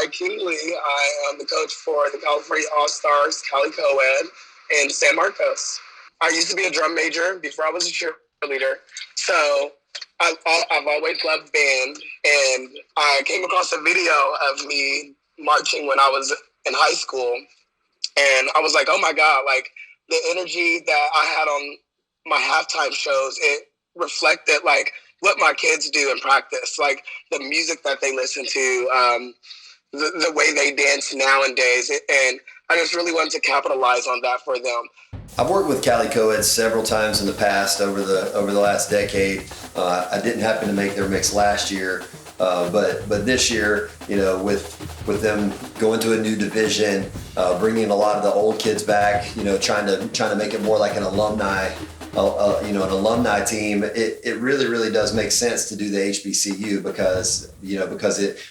Kingsley. I am the coach for the California All-Stars, Cali Coed in San Marcos. I used to be a drum major before I was a cheerleader. So I've always loved band. And I came across a video of me marching when I was in high school. And I was like, oh my God, like the energy that I had on my halftime shows, it reflected like what my kids do in practice, like the music that they listen to, the way they dance nowadays. And I just really wanted to capitalize on that for them. I've worked with Cali Coed several times in the past over the last decade. I didn't happen to make their mix last year, but this year, you know, with them going to a new division, bringing a lot of the old kids back, you know, trying to make it more like an alumni, an alumni team. It really does make sense to do the HBCU because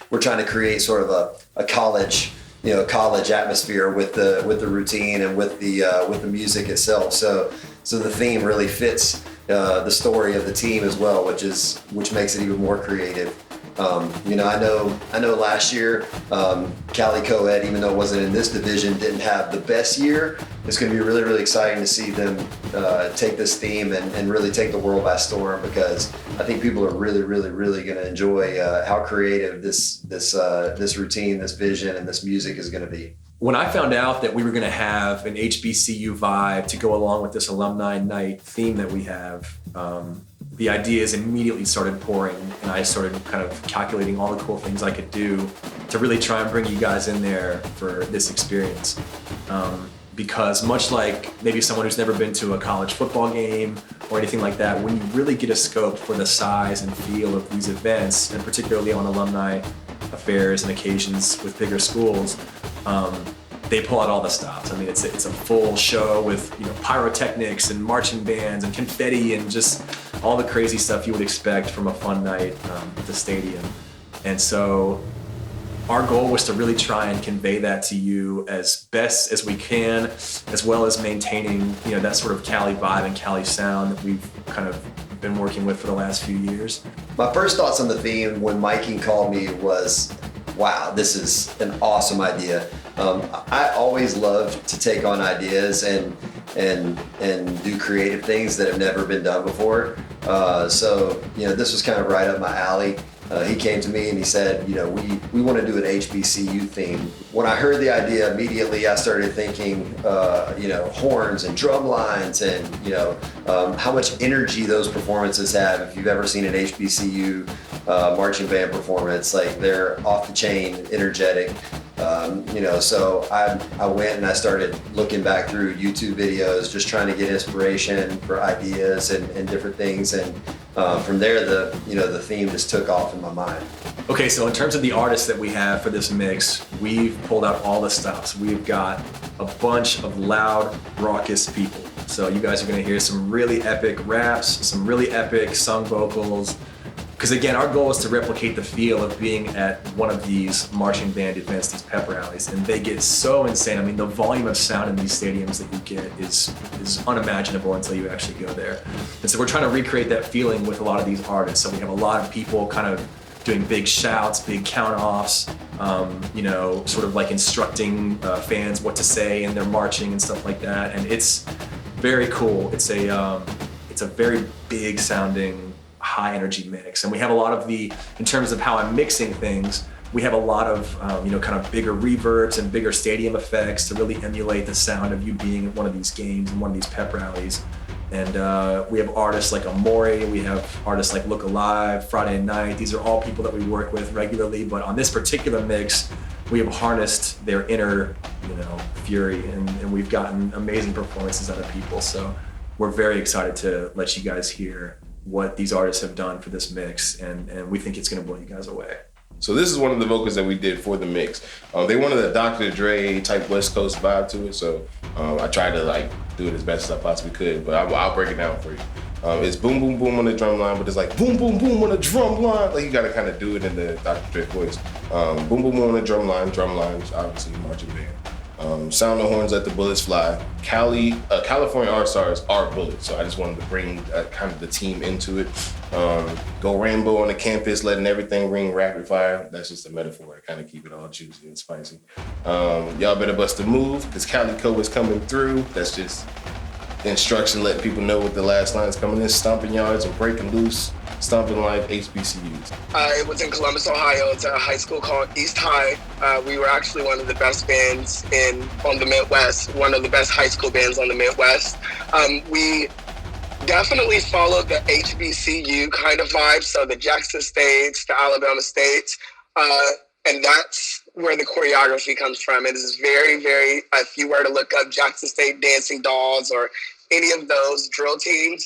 we're trying to create sort of a college atmosphere with the routine and with the music itself. So the theme really fits the story of the team as well, which makes it even more creative. I know last year Cali Coed, even though it wasn't in this division, didn't have the best year. It's going to be really exciting to see them take this theme and really take the world by storm, because I think people are really going to enjoy how creative this routine, this vision, and this music is going to be. When I found out that we were going to have an HBCU vibe to go along with this alumni night theme that we have, the ideas immediately started pouring, and I started kind of calculating all the cool things I could do to really try and bring you guys in there for this experience. Because much like maybe someone who's never been to a college football game or anything like that, when you really get a scope for the size and feel of these events, and particularly on alumni affairs and occasions with bigger schools, they pull out all the stops. I mean, it's a full show with pyrotechnics and marching bands and confetti and just all the crazy stuff you would expect from a fun night at the stadium. And so our goal was to really try and convey that to you as best as we can, as well as maintaining that sort of Cali vibe and Cali sound that we've kind of been working with for the last few years. My first thoughts on the theme when Mikey called me was, wow, this is an awesome idea. I always love to take on ideas and do creative things that have never been done before. So this was kind of right up my alley. He came to me and he said, we want to do an HBCU theme. When I heard the idea, immediately I started thinking, horns and drum lines and, how much energy those performances have. If you've ever seen an HBCU marching band performance, like they're off the chain, energetic. So I went and I started looking back through YouTube videos, just trying to get inspiration for ideas and different things. And from there, the theme just took off in my mind. Okay, so in terms of the artists that we have for this mix, we've pulled out all the stops. We've got a bunch of loud, raucous people. So you guys are gonna hear some really epic raps, some really epic sung vocals. Because again, our goal is to replicate the feel of being at one of these marching band events, these pep rallies, and they get so insane. I mean, the volume of sound in these stadiums that you get is unimaginable until you actually go there. And so we're trying to recreate that feeling with a lot of these artists. So we have a lot of people kind of doing big shouts, big count-offs, sort of like instructing fans what to say, and they're marching and stuff like that. And it's very cool. It's a very big sounding, high energy mix. And we have a lot of in terms of how I'm mixing things, we have a lot of, kind of bigger reverbs and bigger stadium effects to really emulate the sound of you being at one of these games and one of these pep rallies. And we have artists like Amore, we have artists like Look Alive, Friday Night. These are all people that we work with regularly, but on this particular mix, we have harnessed their inner, fury, and we've gotten amazing performances out of people. So we're very excited to let you guys hear what these artists have done for this mix, and we think it's going to blow you guys away. So this is one of the vocals that we did for the mix. They wanted a Dr. Dre type West Coast vibe to it, so I tried to do it as best as I possibly could, but I'll break it down for you. It's boom, boom, boom on the drum line, but it's like boom, boom, boom on the drum line. Like you gotta kind of do it in the Dr. Dre voice. Boom, boom, boom on the drum line, obviously marching band. Sound the horns, let the bullets fly. California All Stars are bullets, so I just wanted to bring kind of the team into it. Go rainbow on the campus, letting everything ring rapid fire. That's just a metaphor to kind of keep it all juicy and spicy. Y'all better bust a move, because Cali Coed is coming through. That's just instruction, letting people know what the last line is coming in. Stomping yards and breaking loose. Stomping like HBCUs. It was in Columbus, Ohio. It's a high school called East High. We were actually one of the best bands on the Midwest, one of the best high school bands on the Midwest. We definitely followed the HBCU kind of vibe, so the Jackson States, the Alabama States, and that's where the choreography comes from. It is very, very, if you were to look up Jackson State Dancing Dolls or any of those drill teams,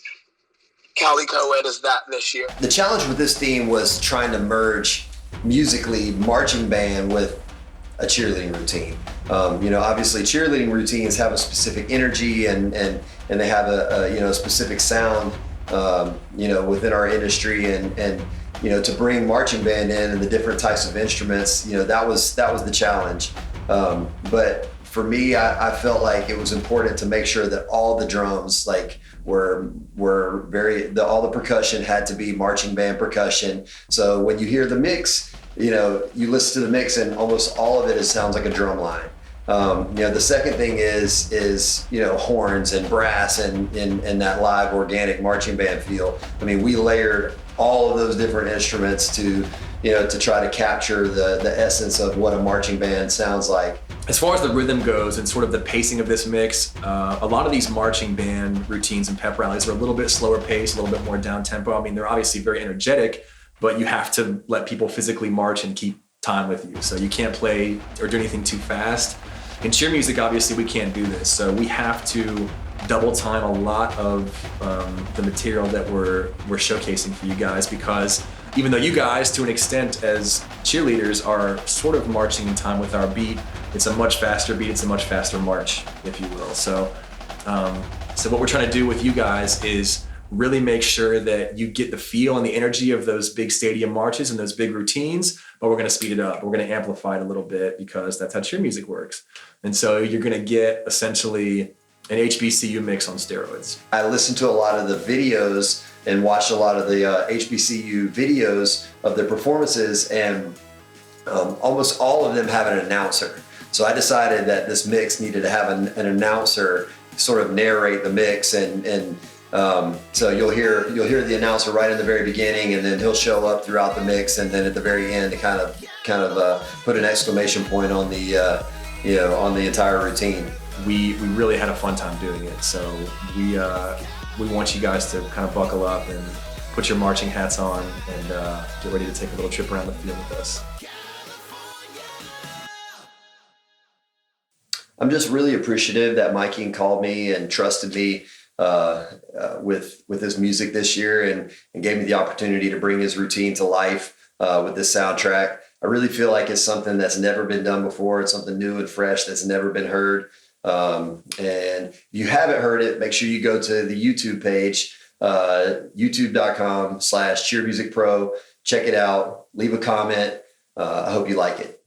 Cali Coed is that this year. The challenge with this theme was trying to merge musically marching band with a cheerleading routine. Obviously cheerleading routines have a specific energy and they have a specific sound, within our industry and to bring marching band in and the different types of instruments, that was the challenge. But for me, I felt like it was important to make sure that all the drums were all the percussion had to be marching band percussion. So when you hear the mix, you listen to the mix and almost all of it sounds like a drum line. The second thing is horns and brass and that live organic marching band feel. I mean, we layered all of those different instruments to try to capture the essence of what a marching band sounds like. As far as the rhythm goes and sort of the pacing of this mix, a lot of these marching band routines and pep rallies are a little bit slower paced, a little bit more down tempo. I mean, they're obviously very energetic, but you have to let people physically march and keep time with you. So you can't play or do anything too fast. In cheer music, obviously, we can't do this. So we have to double time a lot of the material that we're showcasing for you guys, because even though you guys, to an extent, as cheerleaders, are sort of marching in time with our beat, it's a much faster beat, it's a much faster march, if you will. So what we're trying to do with you guys is really make sure that you get the feel and the energy of those big stadium marches and those big routines, but we're going to speed it up. We're going to amplify it a little bit, because that's how cheer music works. And so you're going to get essentially an HBCU mix on steroids. I listened to a lot of the videos and watched a lot of the HBCU videos of their performances, and almost all of them have an announcer. So I decided that this mix needed to have an announcer sort of narrate the mix, and so you'll hear the announcer right in the very beginning, and then he'll show up throughout the mix, and then at the very end to kind of put an exclamation point on the on the entire routine. We really had a fun time doing it, so we want you guys to kind of buckle up and put your marching hats on and get ready to take a little trip around the field with us. I'm just really appreciative that Mikey called me and trusted me with his music this year and gave me the opportunity to bring his routine to life with this soundtrack. I really feel like it's something that's never been done before. It's something new and fresh that's never been heard. And if you haven't heard it, make sure you go to the YouTube page, youtube.com/cheermusicpro. Check it out. Leave a comment. I hope you like it.